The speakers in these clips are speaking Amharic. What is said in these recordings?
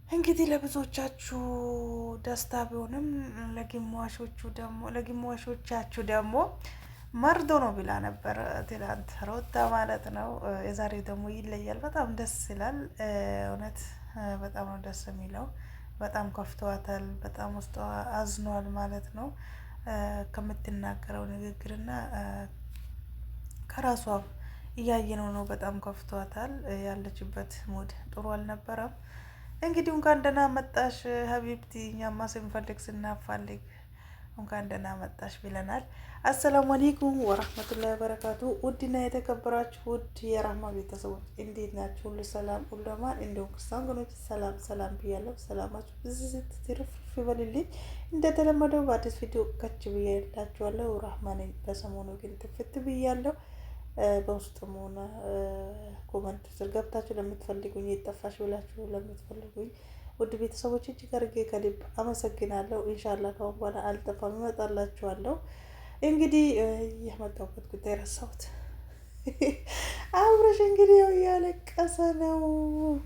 እንግዲህ ለብዙዎቻችሁ ደስታ ቢሆንም ለግማሾቻችሁ ደግሞ መርዶ ነው ብላ ነበር ትላንት ሮታ ማለት ነው። የዛሬው ደግሞ ይለያል። በጣም ደስ ይላል። እውነት በጣም ነው ደስ የሚለው። በጣም ከፍቷታል። በጣም ውስጧ አዝኗል ማለት ነው። ከምትናገረው ንግግርና ከራሷ እያየነው ነው። በጣም ከፍቷታል። ያለችበት ሙድ ጥሩ አልነበረም። እንግዲህ እንኳን ደህና መጣሽ ሀቢብቲ። እኛማ ስንፈልግ ስናፋልግ እንኳን ደህና መጣሽ ብለናል። አሰላሙ አለይኩም ወራህመቱላሂ ወበረካቱ። ውድና የተከበራችሁ ውድ የራህማ ቤተሰቦች እንዴት ናችሁ? ሁሉ ሰላም፣ ሁሉ አማን። እንደውም ክርስቲያን ወገኖች ሰላም ሰላም ብያለሁ። ሰላማችሁ ብዝዝት ትርፍርፍ ይበልልኝ። እንደተለመደው በአዲስ ቪዲዮ ከች ብያላችኋለሁ። ራህማ ነኝ። በሰሞኑ ግን ትፍት ብያለሁ። በውስጥም ሆነ ኮመንት ስር ገብታችሁ ለምትፈልጉኝ የጠፋሽ ብላችሁ ለምትፈልጉኝ ውድ ቤተሰቦች እጅግ አድርጌ ከልብ አመሰግናለሁ። ኢንሻላህ ከአሁን በኋላ አልጠፋም፣ እመጣላችኋለሁ። እንግዲህ የመጣሁበት ጉዳይ ረሳሁት። አብረሽ እንግዲህ ያው እያለቀሰ ነው።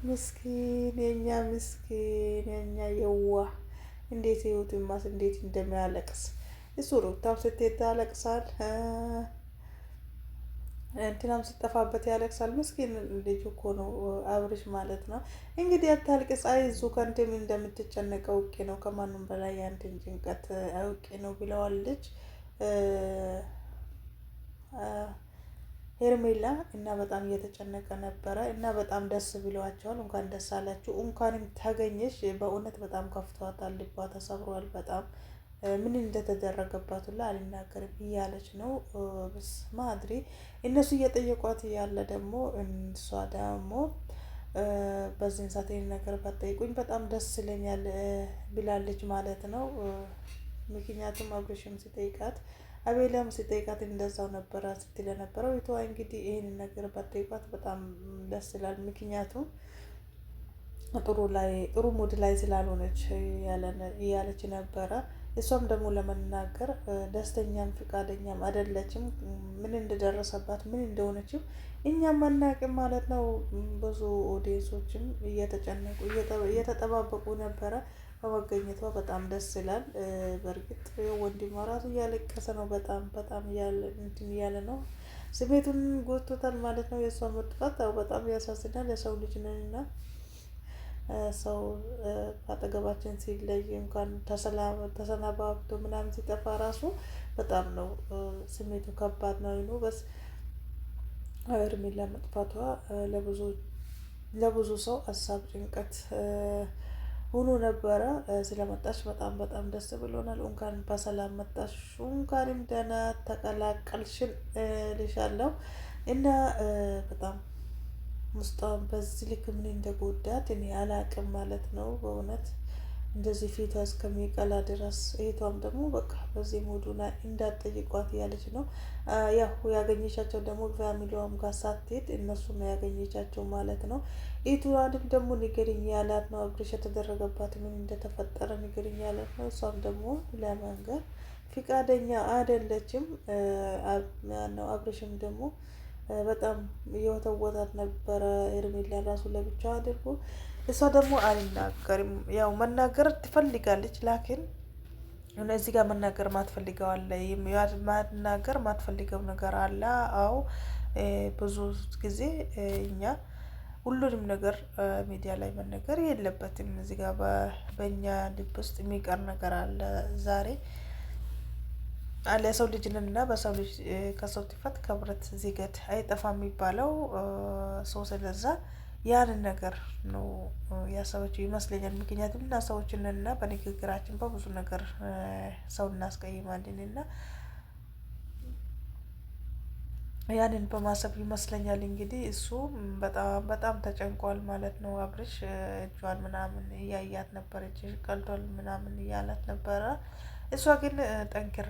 ምስኪን የኛ ምስኪን የኛ የዋህ እንዴት ህይወቱን እንዴት እንደሚያለቅስ እሱ ሩታም ስትሄድ ያለቅሳል። እንትናም ሲጠፋበት ያለቅሳል። ምስኪን ልጅ እኮ ነው አብርሽ ማለት ነው። እንግዲህ አታልቅስ፣ አይዞህ ከአንተ ምን እንደምትጨነቅ አውቄ ነው፣ ከማንም በላይ ያንተን ጭንቀት አውቄ ነው ብለዋለች ሄርሜላ። እና በጣም እየተጨነቀ ነበረ እና በጣም ደስ ብለዋቸዋል። እንኳን ደስ አላችሁ፣ እንኳንም ተገኘሽ። በእውነት በጣም ከፍቷታል፣ ልቧ ተሰብሯል በጣም ምን እንደተደረገባት ሁላ አልናገርም እያለች ነው። በስመ አብ እነሱ እየጠየቋት ያለ ደግሞ እሷ ደግሞ በዚህን ሰዓት ይሄን ነገር ባትጠይቁኝ በጣም ደስ ይለኛል ብላለች ማለት ነው። ምክንያቱም አብርሽም ሲጠይቃት አቤላም ሲጠይቃት እንደዛው ነበረ ስትል ነበረው። ይተዋ እንግዲህ ይህንን ነገር ባትጠይቋት በጣም ደስ ይላል። ምክንያቱም ጥሩ ሙድ ላይ ስላልሆነች እያለች ነበረ። እሷም ደግሞ ለመናገር ደስተኛም ፍቃደኛም አይደለችም። ምን እንደደረሰባት ምን እንደሆነችም እኛም አናውቅም ማለት ነው። ብዙ ኦዲየንሶችም እየተጨነቁ እየተጠባበቁ ነበረ። በመገኘቷ በጣም ደስ ይላል። በእርግጥ ወንድሟ ራሱ እያለቀሰ ነው። በጣም በጣም እያለ ነው። ስሜቱን ጎቶታል ማለት ነው። የእሷ መጥፋት በጣም ያሳዝናል። የሰው ልጅ ነንና ሰው አጠገባችን ሲለይ እንኳን ተሰናባብቶ ምናምን ሲጠፋ ራሱ በጣም ነው ስሜቱ ከባድ ነው። ይኑ በስ ሄርሜላ መጥፋቷ ለብዙ ሰው ሀሳብ ጭንቀት ሆኖ ነበረ። ስለመጣሽ በጣም በጣም ደስ ብሎናል። እንኳን በሰላም መጣሽ፣ እንኳንም ደህና ተቀላቀልሽን ልሻለሁ እና በጣም ውስጧን በዚህ ልክ ምን እንደጎዳት እኔ አላቅም ማለት ነው። በእውነት እንደዚህ ፊቷ እስከሚቀላ ድረስ እህቷም ደግሞ በቃ በዚህ ሙዱና እንዳትጠይቋት እያለች ነው። ያው ያገኘቻቸው ደግሞ ፋሚሊዋም ጋር ሳትሄድ እነሱ ነው ያገኘቻቸው ማለት ነው። እህቷንም ደግሞ ንገሪኝ ያላት ነው። አብርሽ የተደረገባት ምን እንደተፈጠረ ንገሪኝ ያላት ነው። እሷም ደግሞ ለመንገር ፍቃደኛ አይደለችም ነው። አብርሽም ደግሞ በጣም የወተወታት ነበረ ሄርሜላ ራሱ ለብቻ አድርጎ። እሷ ደግሞ አልናገርም፣ ያው መናገር ትፈልጋለች ላኪን እዚህ ጋር መናገር ማትፈልገው አለ፣ መናገር ማትፈልገው ነገር አለ። አዎ ብዙ ጊዜ እኛ ሁሉንም ነገር ሚዲያ ላይ መነገር የለበትም። እዚህ ጋር በእኛ ልብ ውስጥ የሚቀር ነገር አለ። ዛሬ ለሰው ልጅ ነን እና በሰው ልጅ ከሰው ትፈት ከብረት ዝገት አይጠፋም የሚባለው ሰው። ስለዛ ያንን ነገር ነው ያሰበችው ይመስለኛል። ምክንያቱም እና ሰዎችን እና በንግግራችን በብዙ ነገር ሰው እናስቀይማለን እና ያንን በማሰብ ይመስለኛል እንግዲህ እሱ በጣም በጣም ተጨንቋል ማለት ነው። አብርሽ እጇን ምናምን እያያት ነበር፣ እጅሽ ቀልቷል ምናምን እያላት ነበረ። እሷ ግን ጠንክሬ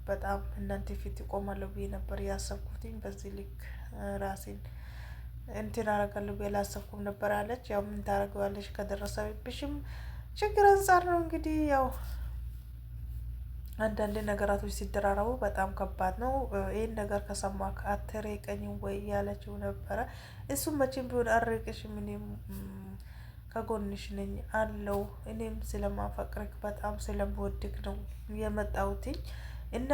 በጣም እናንተ ፊት ይቆማለሁ ብዬ ነበር ያሰብኩትኝ። በዚህ ልክ ራሴን እንትን አደርጋለሁ ብዬ አላሰብኩም ነበር አለች። ያው ምን ታደርገዋለች ከደረሰብሽም ችግር አንጻር ነው እንግዲህ ያው አንዳንድ ነገራቶች ሲደራረቡ በጣም ከባድ ነው። ይህን ነገር ከሰማክ አትርቀኝም ወይ ያለችው ነበረ። እሱም መቼም ቢሆን አርቅሽም እኔም ከጎንሽ ነኝ አለው። እኔም ስለማፈቅርክ በጣም ስለምወድክ ነው የመጣሁትኝ እና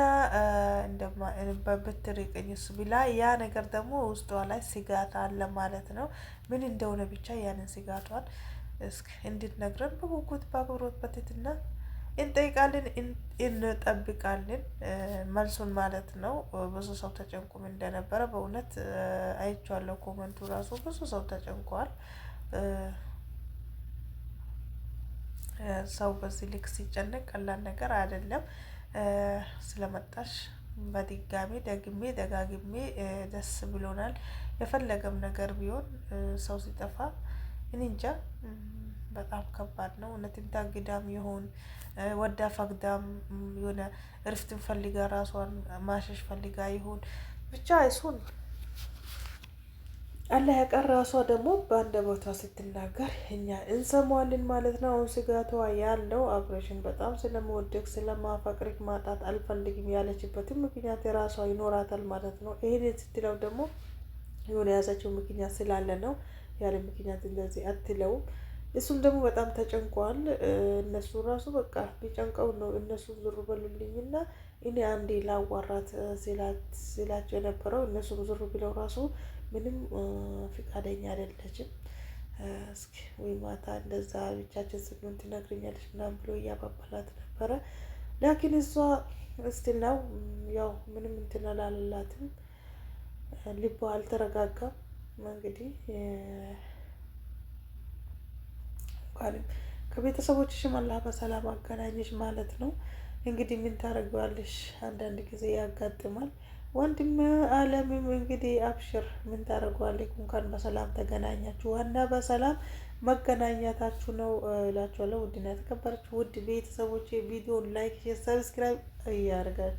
በብትርቅኝስ ብላ ያ ነገር ደግሞ ውስጧ ላይ ስጋት አለ ማለት ነው። ምን እንደሆነ ብቻ ያንን ስጋቷን እስኪ እንድትነግረን በጉጉት በአክብሮት በትህትና እንጠይቃለን፣ እንጠብቃለን መልሱን ማለት ነው። ብዙ ሰው ተጨንቁም እንደነበረ በእውነት አይቼዋለሁ። ኮመንቱ ራሱ ብዙ ሰው ተጨንቋል። ሰው በዚህ ልክ ሲጨነቅ ቀላል ነገር አይደለም። ስለመጣሽ በድጋሚ ደግሜ ደጋግሜ ደስ ብሎናል። የፈለገም ነገር ቢሆን ሰው ሲጠፋ እኔ እንጃ በጣም ከባድ ነው። እውነትም ታግዳም ይሆን ወዳ ፈቅዳም የሆነ እረፍትን ፈልጋ ራሷን ማሸሽ ፈልጋ ይሆን ብቻ እሱን አላህ ያቀር። ራሷ ደግሞ በአንደበቷ ስትናገር እኛ እንሰማዋለን ማለት ነው። አሁን ስጋቷ ያለው አብሬሽን በጣም ስለምወደቅ ስለማፈቅርክ ማጣት አልፈልግም ያለችበትም ምክንያት የራሷ ይኖራታል ማለት ነው። ይሄን ስትለው ደግሞ የሆነ የያዘችው ምክንያት ስላለ ነው። ያለ ምክንያት እንደዚህ አትለውም። እሱም ደግሞ በጣም ተጨንቋል። እነሱ ራሱ በቃ ቢጨንቀው ነው እነሱ ዞር በሉልኝና እኔ አንዴ ላዋራት ሲላቸው የነበረው እነሱም ዞር ብለው ራሱ ምንም ፍቃደኛ አይደለችም። እስኪ ወይ ማታ እንደዛ ብቻችን ስንሆን ትነግረኛለች ምናምን ብሎ እያባባላት ነበረ። ላኪን እሷ እስቲል ነው ያው ምንም እንትን አላለላትም። ልቧ አልተረጋጋም። እንግዲህ እንኳንም ከቤተሰቦችሽም አላህ በሰላም አገናኘሽ ማለት ነው። እንግዲህ ምን ታደርገዋለሽ? አንዳንድ ጊዜ ያጋጥማል። ወንድም አለምም እንግዲህ አብሽር ምን ታደርገዋለህ? እንኳን በሰላም ተገናኛችሁ። ዋና በሰላም መገናኘታችሁ ነው እላችኋለሁ። ውድና የተከበራችሁ ውድ ቤተሰቦች ቪዲዮ ላይክ፣ ሼር፣ ሰብስክራይብ እያደረጋችሁ